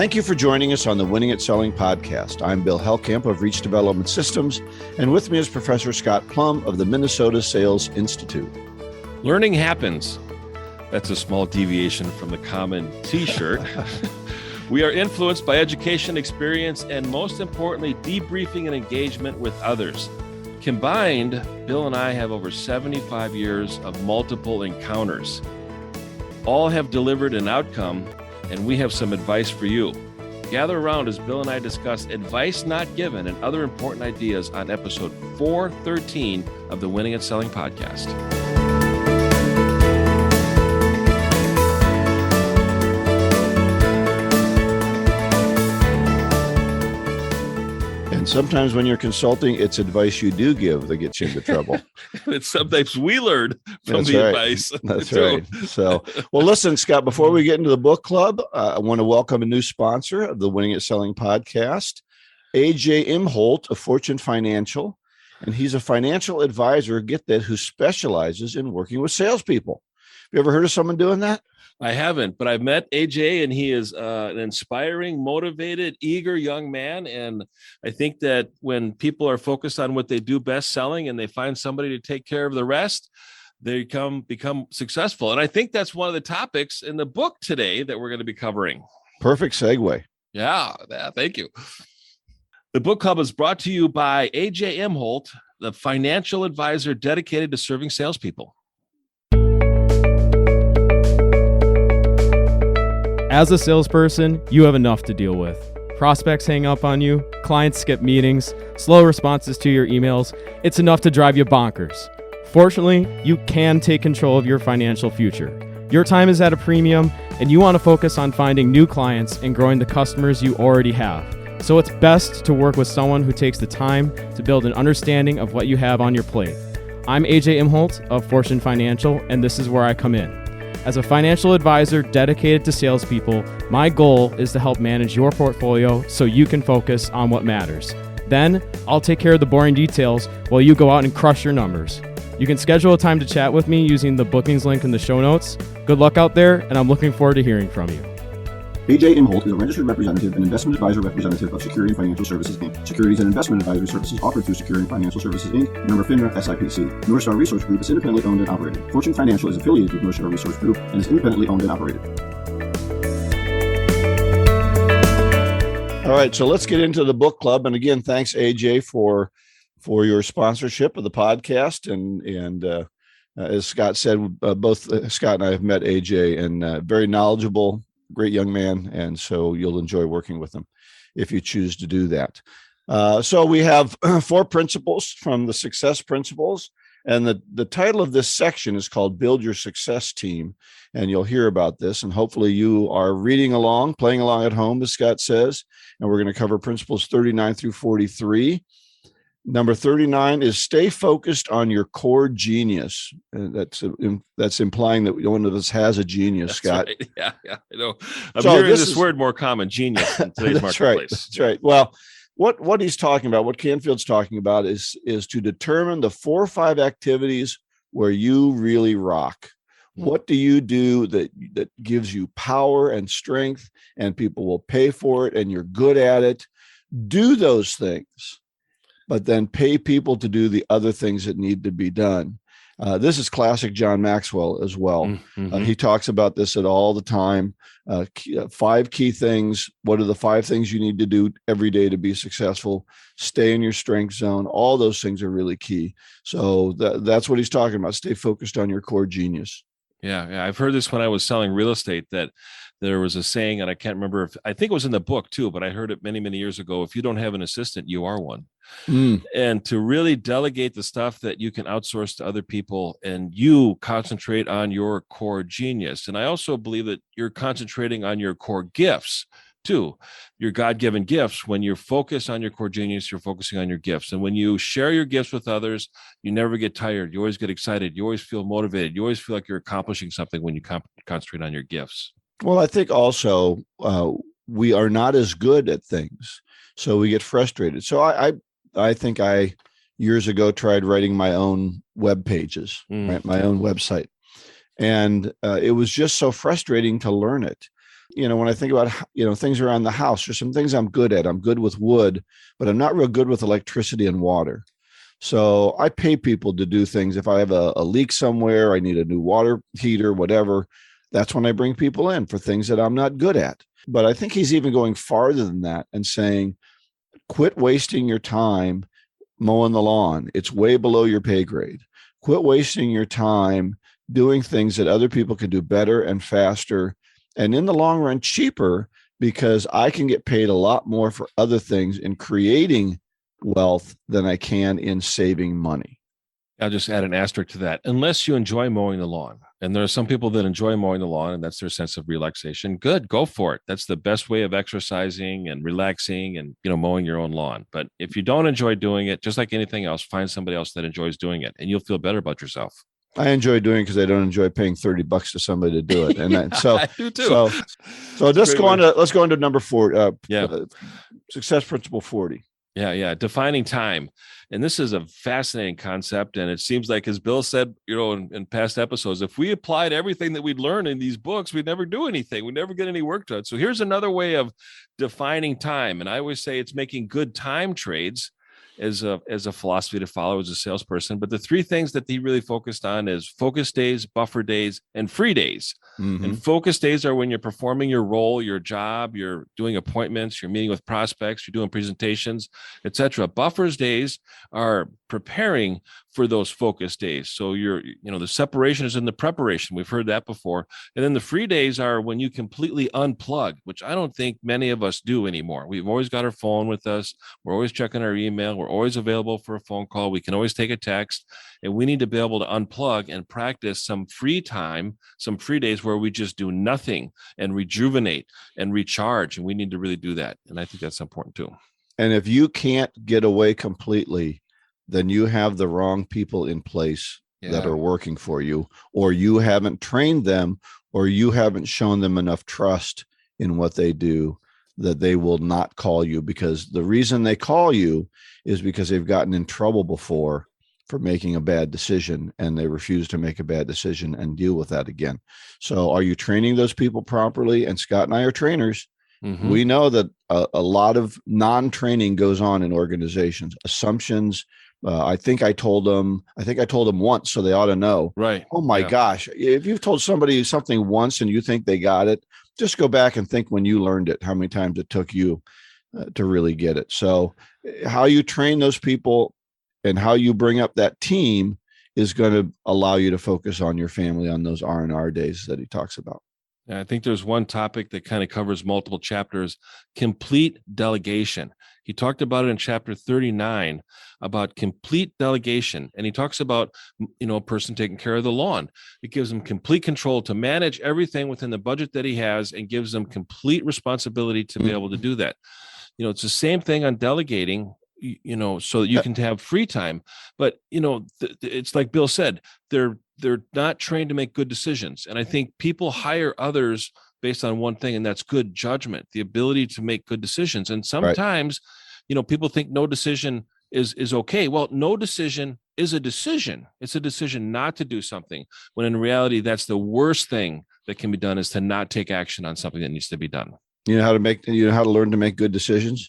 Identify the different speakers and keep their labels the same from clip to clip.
Speaker 1: Thank you for joining us on the Winning at Selling podcast. I'm Bill Hellkamp of Reach Development Systems, and with me is Professor Scott Plum of the Minnesota Sales Institute.
Speaker 2: Learning happens. That's a small deviation from the common t-shirt. We are influenced by education, experience, and most importantly, debriefing and engagement with others. Combined, Bill and I have over 75 years of multiple encounters. All have delivered an outcome, and we have some advice for you. Gather around as Bill and I discuss advice not given and other important ideas on episode 413 of the Winning at Selling podcast.
Speaker 1: And sometimes when you're consulting, it's advice you do give that gets you into trouble.
Speaker 2: It's sometimes we learned from the advice.
Speaker 1: That's right. So, well, listen, Scott, before we get into the book club, I want to welcome a new sponsor of the Winning at Selling podcast, AJ Imholt of Fortune Financial. And he's a financial advisor, get that, who specializes in working with salespeople. Have you ever heard of someone doing that?
Speaker 2: I haven't, but I've met AJ, and he is an inspiring, motivated, eager young man. And I think that when people are focused on what they do best, selling, and they find somebody to take care of the rest, they become successful. And I think that's one of the topics in the book today that we're going to be covering.
Speaker 1: Perfect segue.
Speaker 2: Yeah, thank you. The book club is brought to you by AJ Imholt, the financial advisor dedicated to serving salespeople.
Speaker 3: As a salesperson, you have enough to deal with. Prospects hang up on you, clients skip meetings, slow responses to your emails. It's enough to drive you bonkers. Fortunately, you can take control of your financial future. Your time is at a premium, and you want to focus on finding new clients and growing the customers you already have. So it's best to work with someone who takes the time to build an understanding of what you have on your plate. I'm AJ Imholt of Fortune Financial, and this is where I come in. As a financial advisor dedicated to salespeople, my goal is to help manage your portfolio so you can focus on what matters. Then, I'll take care of the boring details while you go out and crush your numbers. You can schedule a time to chat with me using the bookings link in the show notes. Good luck out there, and I'm looking forward to hearing from you.
Speaker 4: AJ Imholt is a registered representative and investment advisor representative of Security Financial Services, Inc. Securities and investment advisory services offered through Security Financial Services, Inc., member FINRA SIPC. North Star Resource Group is independently owned and operated. Fortune Financial is affiliated with North Star Resource Group and is independently owned and operated.
Speaker 1: All right, so let's get into the book club. And again, thanks, AJ, for your sponsorship of the podcast. And as Scott said, both Scott and I have met AJ, and very knowledgeable, great young man, and so you'll enjoy working with him if you choose to do that. So we have 4 principles from the success principles, and the title of this section is called Build Your Success Team, and you'll hear about this, and hopefully you are reading along, playing along at home, as Scott says, and we're going to cover principles 39 through 43. Number 39 is stay focused on your core genius. That's implying that one of us has a genius,
Speaker 2: That's
Speaker 1: Scott.
Speaker 2: Right. Yeah, I know. I'm hearing this word more common, genius, in today's
Speaker 1: That's
Speaker 2: marketplace.
Speaker 1: Right. That's right. Well, what he's talking about, what Canfield's talking about is to determine the 4 or 5 activities where you really rock. What do you do that gives you power and strength, and people will pay for it, and you're good at it? Do those things, but then pay people to do the other things that need to be done. This is classic John Maxwell as well. Mm-hmm. He talks about this all the time. 5 key things. What are the 5 things you need to do every day to be successful? Stay in your strength zone. All those things are really key. So that's what he's talking about. Stay focused on your core genius.
Speaker 2: Yeah. I've heard this when I was selling real estate, that there was a saying, and I can't remember I think it was in the book too, but I heard it many, many years ago. If you don't have an assistant, you are one. And to really delegate the stuff that you can outsource to other people, and you concentrate on your core genius. And I also believe that you're concentrating on your core gifts too, your God-given gifts. When you're focused on your core genius, you're focusing on your gifts. And when you share your gifts with others, you never get tired. You always get excited. You always feel motivated. You always feel like you're accomplishing something when you concentrate on your gifts.
Speaker 1: Well, I think also we are not as good at things, so we get frustrated. So I think I years ago tried writing my own web pages, right? My own website. And it was just so frustrating to learn it. When I think about, things around the house, there's some things I'm good at. I'm good with wood, but I'm not real good with electricity and water. So I pay people to do things. If I have a leak somewhere, I need a new water heater, whatever, that's when I bring people in for things that I'm not good at. But I think he's even going farther than that and saying, quit wasting your time mowing the lawn. It's way below your pay grade. Quit wasting your time doing things that other people can do better and faster, and in the long run, cheaper, because I can get paid a lot more for other things in creating wealth than I can in saving money.
Speaker 2: I'll just add an asterisk to that. Unless you enjoy mowing the lawn, and there are some people that enjoy mowing the lawn and that's their sense of relaxation, good, go for it. That's the best way of exercising and relaxing and, mowing your own lawn. But if you don't enjoy doing it, just like anything else, find somebody else that enjoys doing it and you'll feel better about yourself.
Speaker 1: I enjoy doing it because I don't enjoy paying $30 to somebody to do it. And so
Speaker 2: I do too.
Speaker 1: So let's go on to number 4. Success principle 40.
Speaker 2: Yeah. Defining time. And this is a fascinating concept. And it seems like, as Bill said, in past episodes, if we applied everything that we'd learned in these books, we'd never do anything. We'd never get any work done. So here's another way of defining time. And I always say it's making good time trades as a philosophy to follow as a salesperson. But the 3 things that he really focused on is focus days, buffer days, and free days. Mm-hmm. And focus days are when you're performing your role, your job, you're doing appointments, you're meeting with prospects, you're doing presentations, etc. Buffers days are preparing for those focus days. So the separation is in the preparation. We've heard that before. And then the free days are when you completely unplug, which I don't think many of us do anymore. We've always got our phone with us. We're always checking our email. We're always available for a phone call. We can always take a text, and we need to be able to unplug and practice some free time, some free days where we just do nothing and rejuvenate and recharge. And we need to really do that. And I think that's important too.
Speaker 1: And if you can't get away completely, then you have the wrong people in place that are working for you, or you haven't trained them, or you haven't shown them enough trust in what they do that they will not call you, because the reason they call you is because they've gotten in trouble before for making a bad decision, and they refuse to make a bad decision and deal with that again. So are you training those people properly? And Scott and I are trainers. Mm-hmm. We know that a lot of non-training goes on in organizations, assumptions. I think I told them once, so they ought to know.
Speaker 2: Right.
Speaker 1: Oh my gosh. If you've told somebody something once and you think they got it, just go back and think when you learned it, how many times it took you to really get it. So how you train those people and how you bring up that team is going to allow you to focus on your family on those R&R days that he talks about.
Speaker 2: I think there's one topic that kind of covers multiple chapters: complete delegation. He talked about it in chapter 39 about complete delegation. And he talks about, a person taking care of the lawn. It gives them complete control to manage everything within the budget that he has, and gives them complete responsibility to be able to do that. It's the same thing on delegating, so that you can have free time. But, it's like Bill said, they're not trained to make good decisions. And I think people hire others based on one thing, and that's good judgment, the ability to make good decisions. And sometimes, people think no decision is okay. Well, no decision is a decision. It's a decision not to do something, when in reality, that's the worst thing that can be done, is to not take action on something that needs to be done.
Speaker 1: You know how to learn to make good decisions?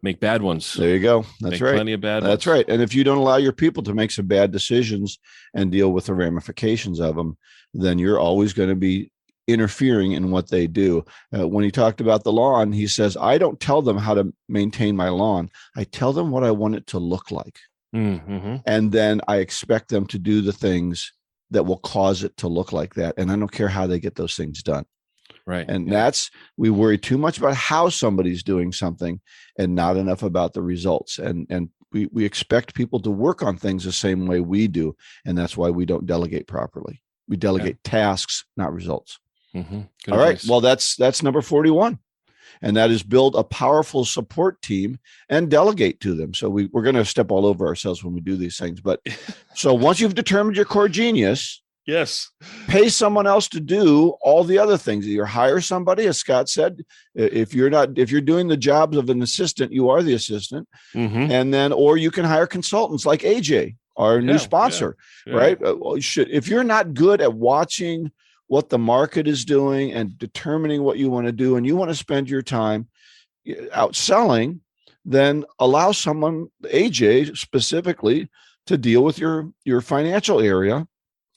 Speaker 2: Make bad ones.
Speaker 1: There you go. That's right.
Speaker 2: Plenty of bad ones.
Speaker 1: That's right. And if you don't allow your people to make some bad decisions and deal with the ramifications of them, then you're always going to be interfering in what they do. When he talked about the lawn, he says, I don't tell them how to maintain my lawn. I tell them what I want it to look like. Mm-hmm. And then I expect them to do the things that will cause it to look like that. And I don't care how they get those things done.
Speaker 2: Right.
Speaker 1: And we worry too much about how somebody's doing something and not enough about the results. And we expect people to work on things the same way we do. And that's why we don't delegate properly. We delegate tasks, not results.
Speaker 2: Mm-hmm.
Speaker 1: All right. Well, that's number 41. And that is build a powerful support team and delegate to them. So we're going to step all over ourselves when we do these things. But so once you've determined your core genius,
Speaker 2: yes,
Speaker 1: pay someone else to do all the other things. Either hire somebody, as Scott said. If you're doing the jobs of an assistant, you are the assistant. Mm-hmm. And then, or you can hire consultants like AJ, our new sponsor, right? If you're not good at watching what the market is doing and determining what you want to do, and you want to spend your time out selling, then allow someone, AJ specifically, to deal with your financial area,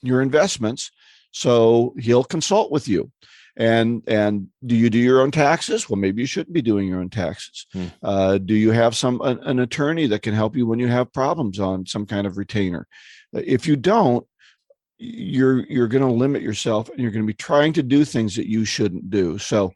Speaker 1: your investments. So he'll consult with you. And do you do your own taxes? Well, maybe you shouldn't be doing your own taxes. Do you have an attorney that can help you when you have problems on some kind of retainer? If you don't, you're going to limit yourself, and you're going to be trying to do things that you shouldn't do. So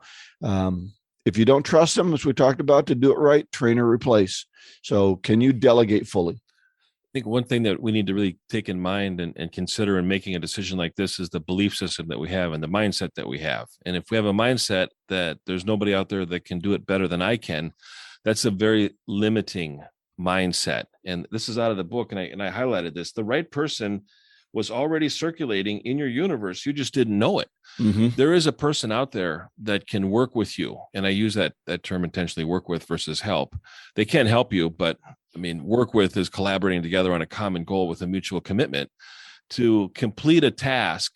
Speaker 1: if you don't trust them, as we talked about, to do it right, train or replace. So can you delegate fully?
Speaker 2: I think one thing that we need to really take in mind and consider in making a decision like this is the belief system that we have and the mindset that we have. And if we have a mindset that there's nobody out there that can do it better than I can, that's a very limiting mindset. And this is out of the book, and I highlighted this. The right person was already circulating in your universe. You just didn't know it. Mm-hmm. There is a person out there that can work with you. And I use that term intentionally, work with versus help. They can't help you, but I mean, work with is collaborating together on a common goal with a mutual commitment to complete a task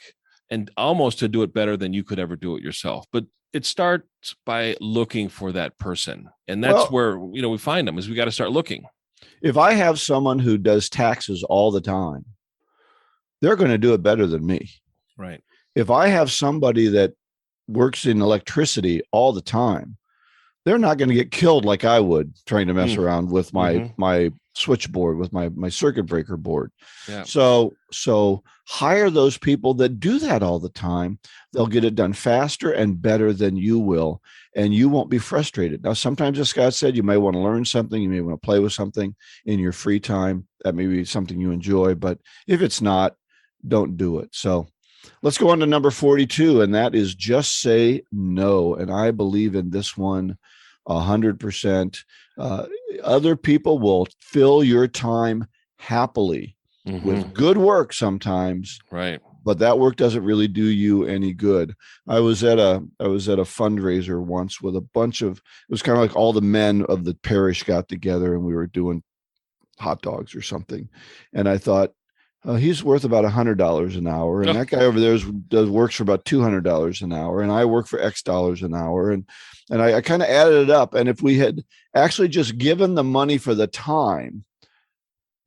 Speaker 2: and almost to do it better than you could ever do it yourself. But it starts by looking for that person. And that's where, we find them, is we got to start looking.
Speaker 1: If I have someone who does taxes all the time, they're going to do it better than me.
Speaker 2: Right.
Speaker 1: If I have somebody that works in electricity all the time, they're not going to get killed like I would trying to mess around with my switchboard, with my circuit breaker board. Yeah. So hire those people that do that all the time. They'll get it done faster and better than you will, and you won't be frustrated. Now, sometimes, as Scott said, you may want to learn something. You may want to play with something in your free time. That may be something you enjoy, but if it's not, don't do it. So let's go on to number 42, and that is just say no. And I believe in this one 100%. Other people will fill your time happily with good work sometimes.
Speaker 2: Right.
Speaker 1: But that work doesn't really do you any good. I was at a fundraiser once with a bunch of, it was kind of like all the men of the parish got together, and we were doing hot dogs or something. And I thought, he's worth about $100 an hour. And that guy over there works for about $200 an hour. And I work for X dollars an hour. And I kind of added it up. And if we had actually just given the money for the time,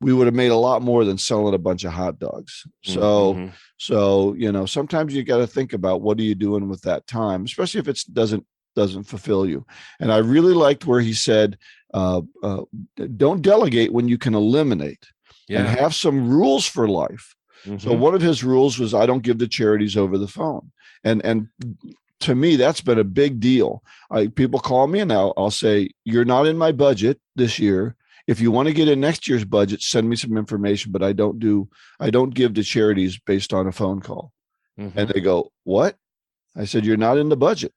Speaker 1: we would have made a lot more than selling a bunch of hot dogs. So sometimes you got to think about, what are you doing with that time, especially if it doesn't fulfill you. And I really liked where he said, don't delegate when you can eliminate. And have some rules for life. So one of his rules was, I don't give to charities over the phone. And to me, that's been a big deal. People call me and I'll say, you're not in my budget this year. If you want to get in next year's budget, send me some information, but I don't give to charities based on a phone call. And they go, what? I said, you're not in the budget.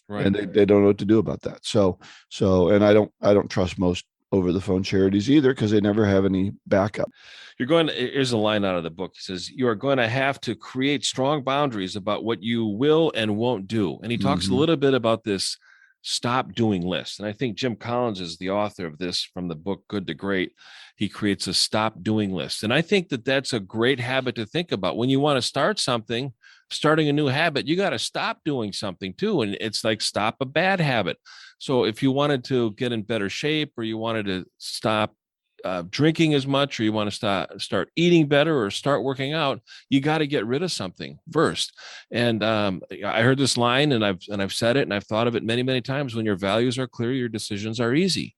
Speaker 1: Right. And they don't know what to do about that. So, and I don't trust most over the phone charities either, because they never have any backup.
Speaker 2: Here's a line out of the book. He says, you are going to have to create strong boundaries about what you will and won't do. And he talks a little bit about this stop doing list. And I think Jim Collins is the author of this from the book, Good to Great. He creates a stop doing list. And I think that that's a great habit to think about. When you want to start something, starting a new habit, you got to stop doing something too. And it's like, stop a bad habit. So if you wanted to get in better shape, or you wanted to stop drinking as much, or you want to start eating better, or start working out, you got to get rid of something first. And I heard this line, and I've said it, and I've thought of it many, many times. When your values are clear, your decisions are easy.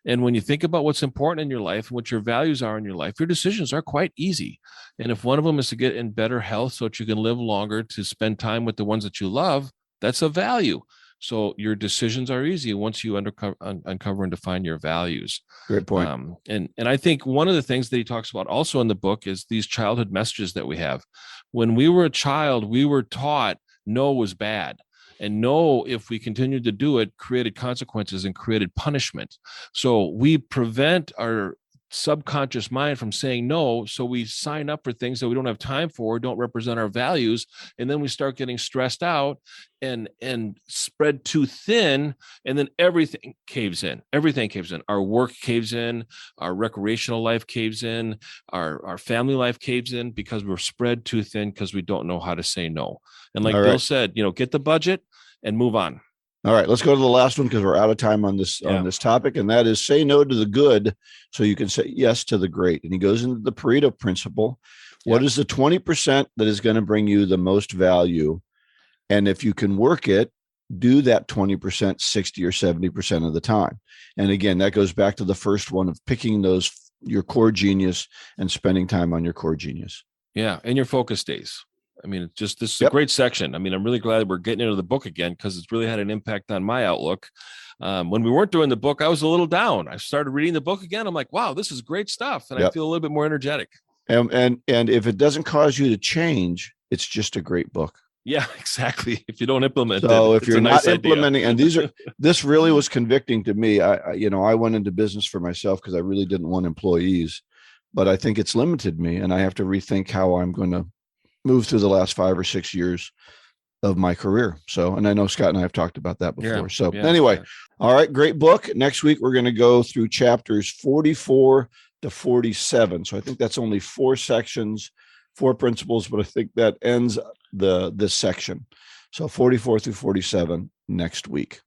Speaker 2: And when you think about what's important in your life and what your values are in your life, your decisions are quite easy. And if one of them is to get in better health so that you can live longer, to spend time with the ones that you love, that's a value. So your decisions are easy once you uncover and define your values.
Speaker 1: Great point.
Speaker 2: And I think one of the things that he talks about also in the book is these childhood messages that we have. When we were a child, we were taught no was bad. And no, if we continued to do it, created consequences and created punishment. So we prevent our subconscious mind from saying no. So we sign up for things that we don't have time for, don't represent our values. And then we start getting stressed out and spread too thin. And then everything caves in. Everything caves in. Our work caves in, our recreational life caves in, our family life caves in, because we're spread too thin because we don't know how to say no. And like Bill said, get the budget and move on.
Speaker 1: All right, let's go to the last one because we're out of time on this topic, and that is say no to the good so you can say yes to the great. And he goes into the Pareto principle. What is the 20% that is going to bring you the most value? And if you can work it, do that 20% 60 or 70% of the time. And again, that goes back to the first one of picking your core genius and spending time on your core genius.
Speaker 2: Yeah, and your focus days. I mean, this is a great section. I mean, I'm really glad we're getting into the book again because it's really had an impact on my outlook. When we weren't doing the book, I was a little down. I started reading the book again. I'm like, wow, this is great stuff. And I feel a little bit more energetic. And
Speaker 1: if it doesn't cause you to change, it's just a great book.
Speaker 2: Yeah, exactly. If you don't implement
Speaker 1: so if you're not implementing, and this really was convicting to me. I went into business for myself because I really didn't want employees, but I think it's limited me, and I have to rethink how I'm going to move through the last 5 or 6 years of my career. So, and I know Scott and I have talked about that before. All right, great book. Next week, we're going to go through chapters 44 to 47. So I think that's only 4 sections, 4 principles, but I think that ends this section. So 44 through 47 next week.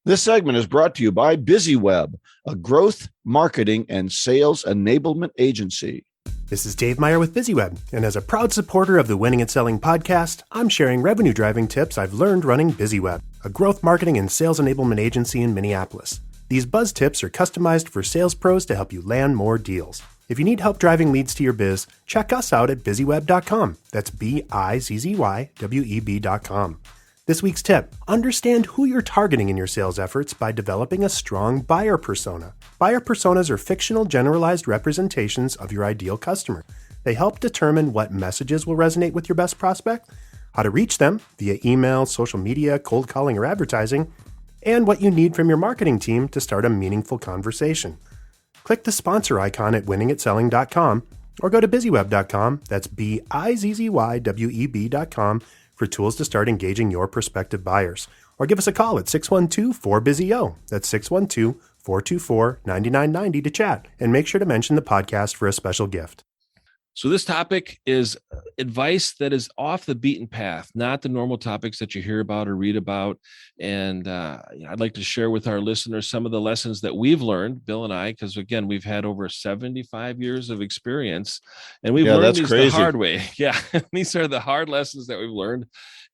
Speaker 1: This segment is brought to you by BusyWeb, a growth, marketing, and sales enablement agency.
Speaker 5: This is Dave Meyer with BusyWeb, and as a proud supporter of the Winning at Selling podcast, I'm sharing revenue-driving tips I've learned running BusyWeb, a growth marketing and sales enablement agency in Minneapolis. These buzz tips are customized for sales pros to help you land more deals. If you need help driving leads to your biz, check us out at busyweb.com. That's BIZZYWEB.com. This week's tip: understand who you're targeting in your sales efforts by developing a strong buyer persona. Buyer personas are fictional, generalized representations of your ideal customer. They help determine what messages will resonate with your best prospect, how to reach them via email, social media, cold calling, or advertising, and what you need from your marketing team to start a meaningful conversation. Click the sponsor icon at winningatselling.com or go to busyweb.com. That's BIZZYWEB.com for tools to start engaging your prospective buyers. Or give us a call at 612-4BUSY-O. That's 612-424-9990 to chat. And make sure to mention the podcast for a special gift.
Speaker 2: So this topic is advice that is off the beaten path, not the normal topics that you hear about or read about. And I'd like to share with our listeners some of the lessons that we've learned, Bill and I, because again, we've had over 75 years of experience, and we've learned these the hard way. Yeah, these are the hard lessons that we've learned.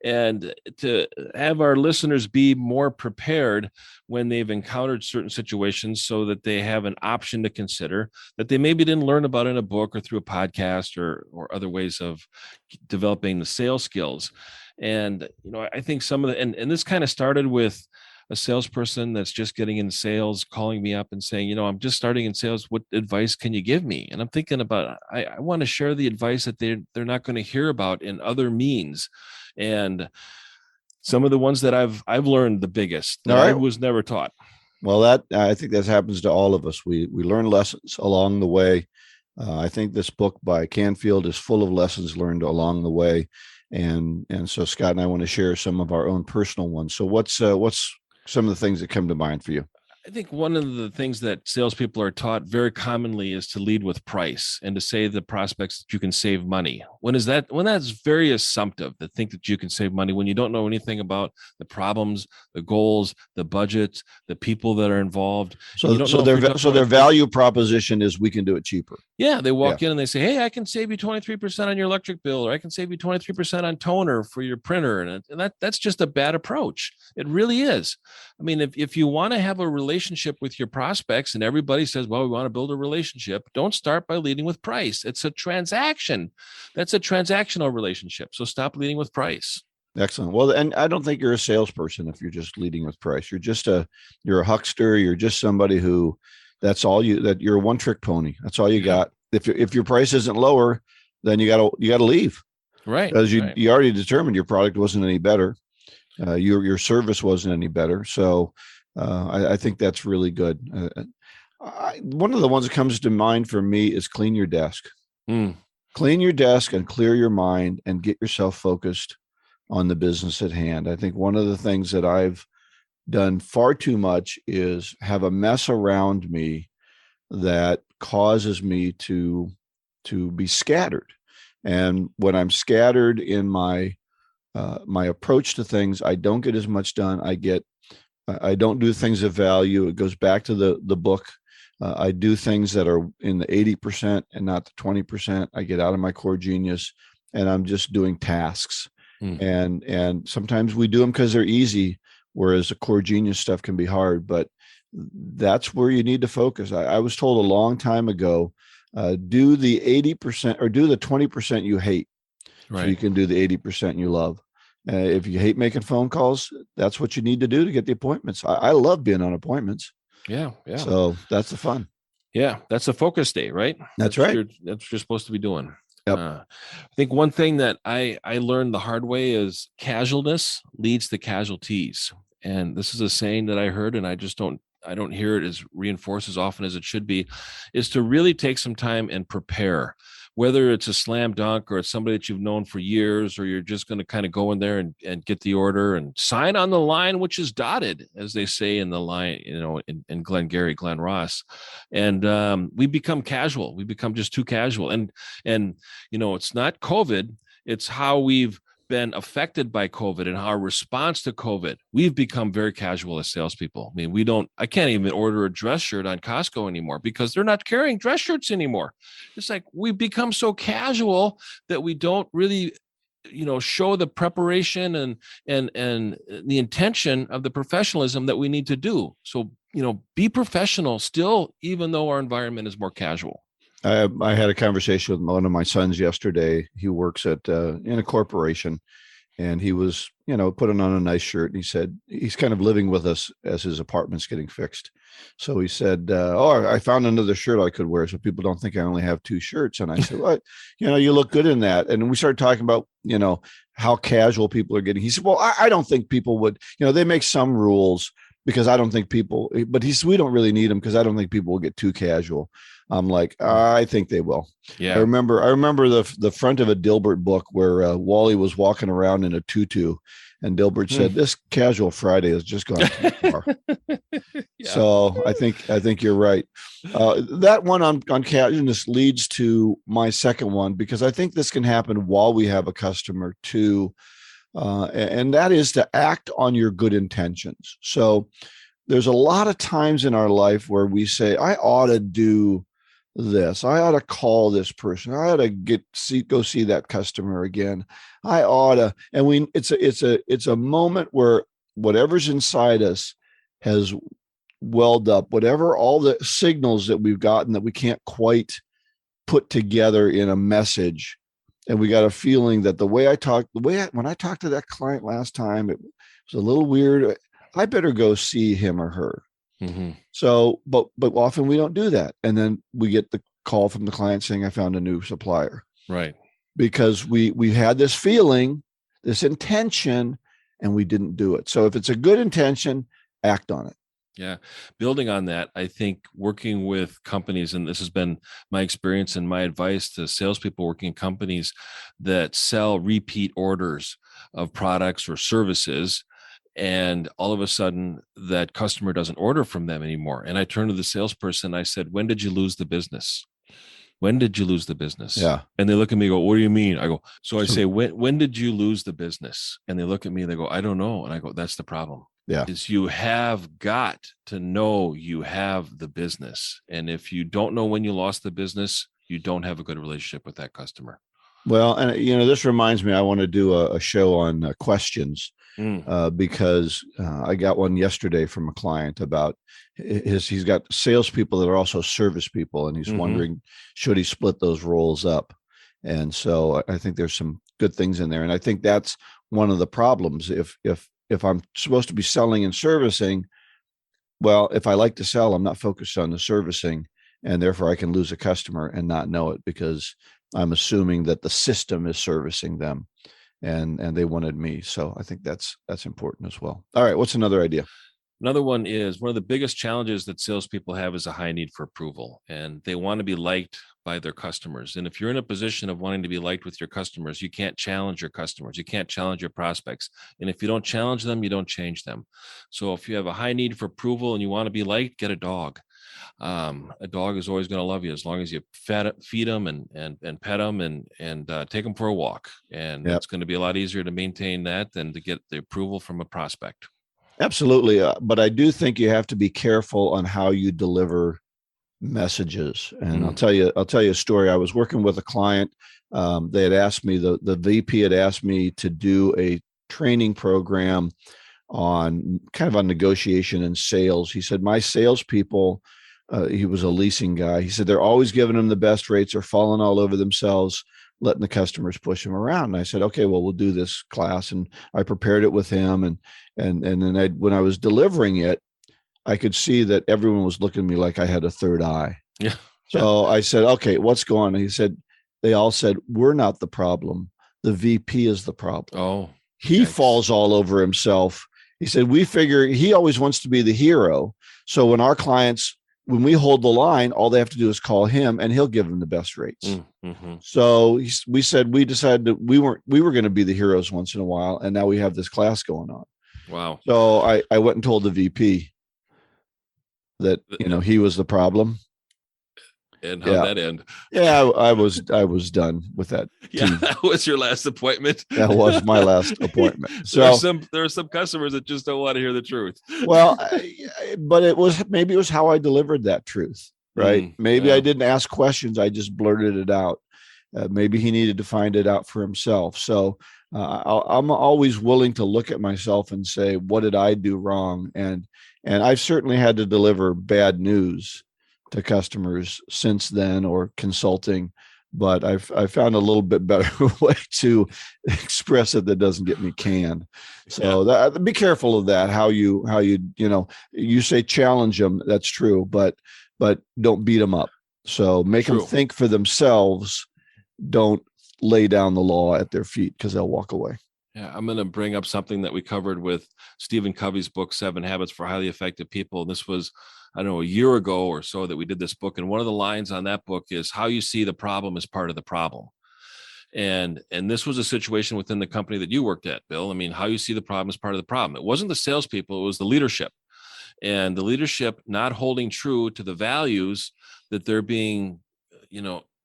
Speaker 2: And to have our listeners be more prepared when they've encountered certain situations so that they have an option to consider that they maybe didn't learn about in a book or through a podcast or other ways of developing the sales skills. And, I think some of the, and this kind of started with a salesperson that's just getting into sales, calling me up and saying, I'm just starting in sales. What advice can you give me? And I'm thinking about, I want to share the advice that they're not going to hear about in other means. And some of the ones that I've learned the biggest that I was never taught.
Speaker 1: Well, I think that happens to all of us. We learn lessons along the way. I think this book by Canfield is full of lessons learned along the way. And so Scott and I want to share some of our own personal ones. So what's some of the things that come to mind for you?
Speaker 2: I think one of the things that salespeople are taught very commonly is to lead with price and to say to the prospects that you can save money. When that's very assumptive to think that you can save money when you don't know anything about the problems, the goals, the budgets, the people that are involved.
Speaker 1: So their value proposition is we can do it cheaper.
Speaker 2: Yeah, they walk in and they say, "Hey, I can save you 23% on your electric bill, or I can save you 23% on toner for your printer," and that's just a bad approach. It really is. I mean, if you want to have a relationship with your prospects and everybody says, well, we want to build a relationship, don't start by leading with price. It's a transaction. That's a transactional relationship. So stop leading with price.
Speaker 1: Excellent. Well, and I don't think you're a salesperson if you're just leading with price. You're a huckster. You're just somebody who you're a one-trick pony. That's all you got. If your price isn't lower, then you got to leave.
Speaker 2: Right.
Speaker 1: Because you already determined your product wasn't any better. Your service wasn't any better. So I think that's really good. One of the ones that comes to mind for me is clean your desk.
Speaker 2: Mm.
Speaker 1: Clean your desk and clear your mind and get yourself focused on the business at hand. I think one of the things that I've done far too much is have a mess around me that causes me to be scattered. And when I'm scattered in my approach to things, I don't get as much done. I don't do things of value. It goes back to the book. I do things that are in the 80% and not the 20%. I get out of my core genius and I'm just doing tasks. And sometimes we do them because they're easy, whereas the core genius stuff can be hard, but that's where you need to focus. I was told a long time ago, do the 80% or do the 20% you hate.
Speaker 2: Right.
Speaker 1: So you can do the 80% you love. If you hate making phone calls, that's what you need to do to get the appointments. I love being on appointments.
Speaker 2: Yeah. Yeah.
Speaker 1: So that's the fun.
Speaker 2: Yeah. That's a focus day, right?
Speaker 1: That's right.
Speaker 2: That's what you're supposed to be doing.
Speaker 1: Yep.
Speaker 2: I think one thing that I learned the hard way is casualness leads to casualties. And this is a saying that I heard, and I don't hear it as reinforced as often as it should be, is to really take some time and prepare. Whether it's a slam dunk or it's somebody that you've known for years, or you're just going to kind of go in there and get the order and sign on the line, which is dotted, as they say in the line, in Glengarry, Glen Ross. And we become casual. We become just too casual. And it's not COVID. It's how we've been affected by COVID and our response to COVID. We've become very casual as salespeople. I mean, I can't even order a dress shirt on Costco anymore because they're not carrying dress shirts anymore. It's like we've become so casual that we don't really, show the preparation and the intention of the professionalism that we need to do. So, be professional still, even though our environment is more casual.
Speaker 1: I had a conversation with one of my sons yesterday. He works in a corporation, and he was, putting on a nice shirt. And he said he's kind of living with us as his apartment's getting fixed. So he said, I found another shirt I could wear so people don't think I only have two shirts. And I said, well, you look good in that. And we started talking about, how casual people are getting. He said, well, I don't think people would, they make some rules because I don't think people, but we don't really need them because I don't think people will get too casual. I'm like, I think they will.
Speaker 2: Yeah.
Speaker 1: I remember the front of a Dilbert book where Wally was walking around in a tutu, and Dilbert said, "This casual Friday has just gone too far." Yeah. So I think you're right. That one on casualness leads to my second one, because I think this can happen while we have a customer too, and that is to act on your good intentions. So there's a lot of times in our life where we say, I ought to do this. I ought to call this person. I ought to go see that customer again. I ought to, and it's a moment where whatever's inside us has welled up, whatever, all the signals that we've gotten that we can't quite put together in a message. And we got a feeling that when I talked to that client last time, it was a little weird. I better go see him or her. Mm-hmm. So, but often we don't do that. And then we get the call from the client saying, I found a new supplier.
Speaker 2: Right.
Speaker 1: Because we had this feeling, this intention, and we didn't do it. So if it's a good intention, act on it.
Speaker 2: Yeah. Building on that, I think working with companies, and this has been my experience and my advice to salespeople working in companies that sell repeat orders of products or services, and all of a sudden that customer doesn't order from them anymore. And I turned to the salesperson. I said, when did you lose the business? When did you lose the business?
Speaker 1: Yeah.
Speaker 2: And they look at me and go, what do you mean? I go, I say, when did you lose the business? And they look at me and they go, I don't know. And I go, that's the problem.
Speaker 1: Yeah.
Speaker 2: Is you have got to know you have the business. And if you don't know when you lost the business, you don't have a good relationship with that customer.
Speaker 1: Well, and this reminds me, I want to do a show on questions. Because I got one yesterday from a client about he's got salespeople that are also service people, and he's wondering, should he split those roles up? And so I think there's some good things in there. And I think that's one of the problems. If I'm supposed to be selling and servicing, well, if I like to sell, I'm not focused on the servicing, and therefore I can lose a customer and not know it because I'm assuming that the system is servicing them. And they wanted me. So I think that's important as well. All right. What's another idea?
Speaker 2: Another one is one of the biggest challenges that salespeople have is a high need for approval, and they want to be liked by their customers. And if you're in a position of wanting to be liked with your customers, you can't challenge your customers. You can't challenge your prospects. And if you don't challenge them, you don't change them. So if you have a high need for approval and you want to be liked, get a dog. A dog is always going to love you as long as you feed them and pet them and take them for a walk. And It's going to be a lot easier to maintain that than to get the approval from a prospect.
Speaker 1: Absolutely. But I do think you have to be careful on how you deliver messages. And I'll tell you a story. I was working with a client. They had asked me, the VP had asked me to do a training program on negotiation and sales. He said, my salespeople, he was a leasing guy. He said, they're always giving them the best rates. They're falling all over themselves, letting the customers push them around. And I said, okay, well, we'll do this class. And I prepared it with him. And then when I was delivering it, I could see that everyone was looking at me like I had a third eye.
Speaker 2: Yeah.
Speaker 1: So I said, okay, what's going on? He said, they all said, we're not the problem. The VP is the problem.
Speaker 2: Oh,
Speaker 1: he falls all over himself. He said, we figure he always wants to be the hero. So when we hold the line, all they have to do is call him and he'll give them the best rates.
Speaker 2: Mm-hmm.
Speaker 1: So we decided that we were going to be the heroes once in a while. And now we have this class going on.
Speaker 2: Wow.
Speaker 1: So I went and told the VP that, he was the problem.
Speaker 2: And how'd that end?
Speaker 1: Yeah, I was done with that.
Speaker 2: Yeah, that was your last appointment.
Speaker 1: That was my last appointment. So
Speaker 2: there are some customers that just don't want to hear the truth.
Speaker 1: Well, but it was how I delivered that truth, right? Maybe I didn't ask questions. I just blurted it out. Maybe he needed to find it out for himself. So I'm always willing to look at myself and say, what did I do wrong? And I've certainly had to deliver bad news to customers since then, or consulting, but I've found a little bit better way to express it that doesn't get me canned. So be careful of that. How you say challenge them. That's true, but don't beat them up. So make them think for themselves. Don't lay down the law at their feet, because they'll walk away.
Speaker 2: Yeah, I'm going to bring up something that we covered with Stephen Covey's book, 7 Habits for Highly Effective People. This was, I don't know, a year ago or so that we did this book. And one of the lines on that book is, how you see the problem is part of the problem. And this was a situation within the company that you worked at, Bill. I mean, how you see the problem is part of the problem. It wasn't the salespeople, it was the leadership. And the leadership not holding true to the values that they're being,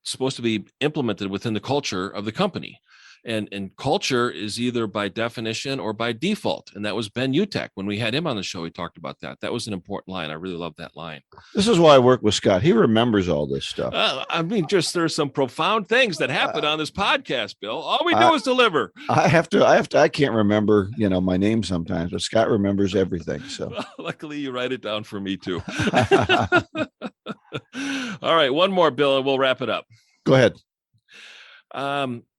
Speaker 2: supposed to be implemented within the culture of the company. And culture is either by definition or by default. And that was Ben Utek. When we had him on the show, he talked about that. That was an important line. I really love that line.
Speaker 1: This is why I work with Scott. He remembers all this stuff.
Speaker 2: There's some profound things that happen on this podcast, Bill. All we do is deliver.
Speaker 1: I can't remember, my name sometimes, but Scott remembers everything. So
Speaker 2: well, luckily you write it down for me too. All right. One more, Bill, and we'll wrap it up.
Speaker 1: Go ahead.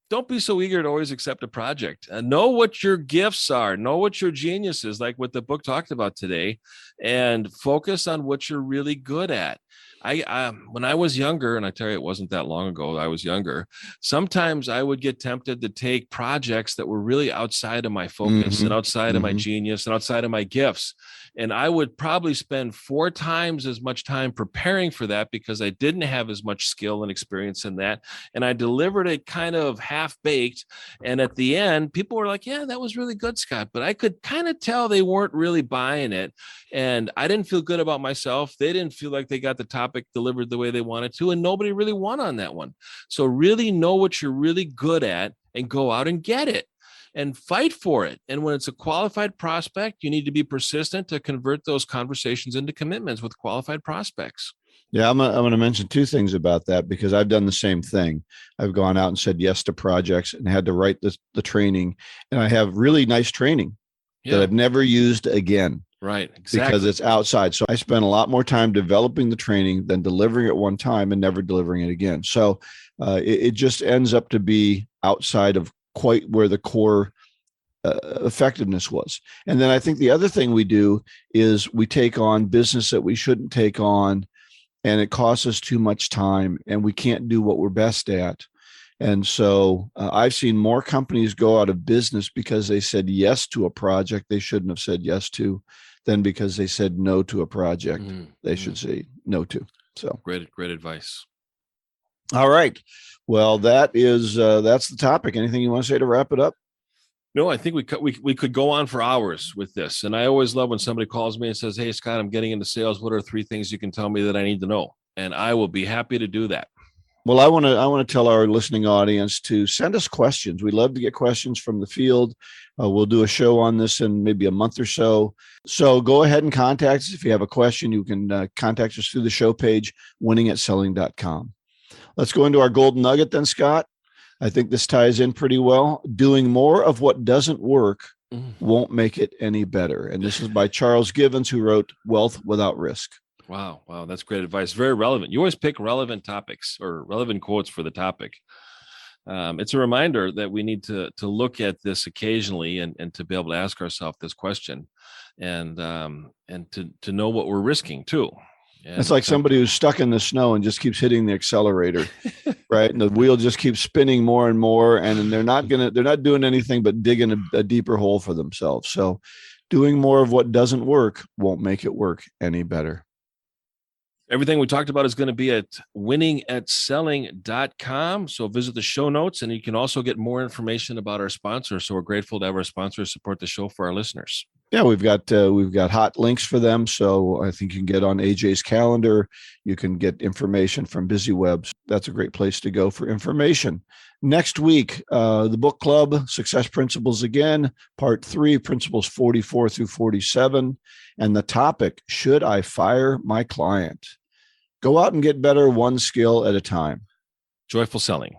Speaker 2: Don't be so eager to always accept a project. Know what your gifts are. Know what your genius is, like what the book talked about today, and focus on what you're really good at. When I was younger, and I tell you, it wasn't that long ago, I was younger, sometimes I would get tempted to take projects that were really outside of my focus and outside of my genius and outside of my gifts. And I would probably spend 4 times as much time preparing for that because I didn't have as much skill and experience in that. And I delivered it kind of half-baked. And at the end, people were like, yeah, that was really good, Scott. But I could kind of tell they weren't really buying it. And I didn't feel good about myself. They didn't feel like they got the topic delivered the way they wanted to. And nobody really won on that one. So really know what you're really good at and go out and get it. And fight for it. And when it's a qualified prospect, you need to be persistent to convert those conversations into commitments with qualified prospects.
Speaker 1: Yeah, I'm going to mention 2 things about that, because I've done the same thing. I've gone out and said yes to projects and had to write the training. And I have really nice training that I've never used again.
Speaker 2: Right, exactly.
Speaker 1: Because it's outside. So I spent a lot more time developing the training than delivering it one time and never delivering it again. So it just ends up to be outside of quite where the core effectiveness was. And then I think the other thing we do is we take on business that we shouldn't take on, and it costs us too much time, and we can't do what we're best at. And so I've seen more companies go out of business because they said yes to a project they shouldn't have said yes to than because they said no to a project they should say no to. So
Speaker 2: great advice.
Speaker 1: All right. Well, that's the topic. Anything you want to say to wrap it up?
Speaker 2: No, I think we could go on for hours with this. And I always love when somebody calls me and says, "Hey, Scott, I'm getting into sales. What are 3 things you can tell me that I need to know?" And I will be happy to do that.
Speaker 1: Well, I want to tell our listening audience to send us questions. We love to get questions from the field. We'll do a show on this in maybe a month or so. So go ahead and contact us. If you have a question, you can contact us through the show page, winningatselling.com. Let's go into our golden nugget then, Scott. I think this ties in pretty well. Doing more of what doesn't work won't make it any better. And this is by Charles Givens, who wrote Wealth Without Risk.
Speaker 2: Wow. That's great advice. Very relevant. You always pick relevant topics or relevant quotes for the topic. It's a reminder that we need to look at this occasionally and to be able to ask ourselves this question and to know what we're risking too. And
Speaker 1: it's like somebody who's stuck in the snow and just keeps hitting the accelerator, right? And the wheel just keeps spinning more and more, and they're not doing anything but digging a deeper hole for themselves. So doing more of what doesn't work won't make it work any better.
Speaker 2: Everything we talked about is going to be at winningatselling.com. So visit the show notes, and you can also get more information about our sponsors. So we're grateful to have our sponsors support the show for our listeners.
Speaker 1: Yeah, we've got hot links for them. So I think you can get on AJ's calendar. You can get information from BusyWebs. That's a great place to go for information. Next week, the book club, Success Principles again, part 3, principles 44 through 47. And the topic, should I fire my client? Go out and get better one skill at a time.
Speaker 2: Joyful selling.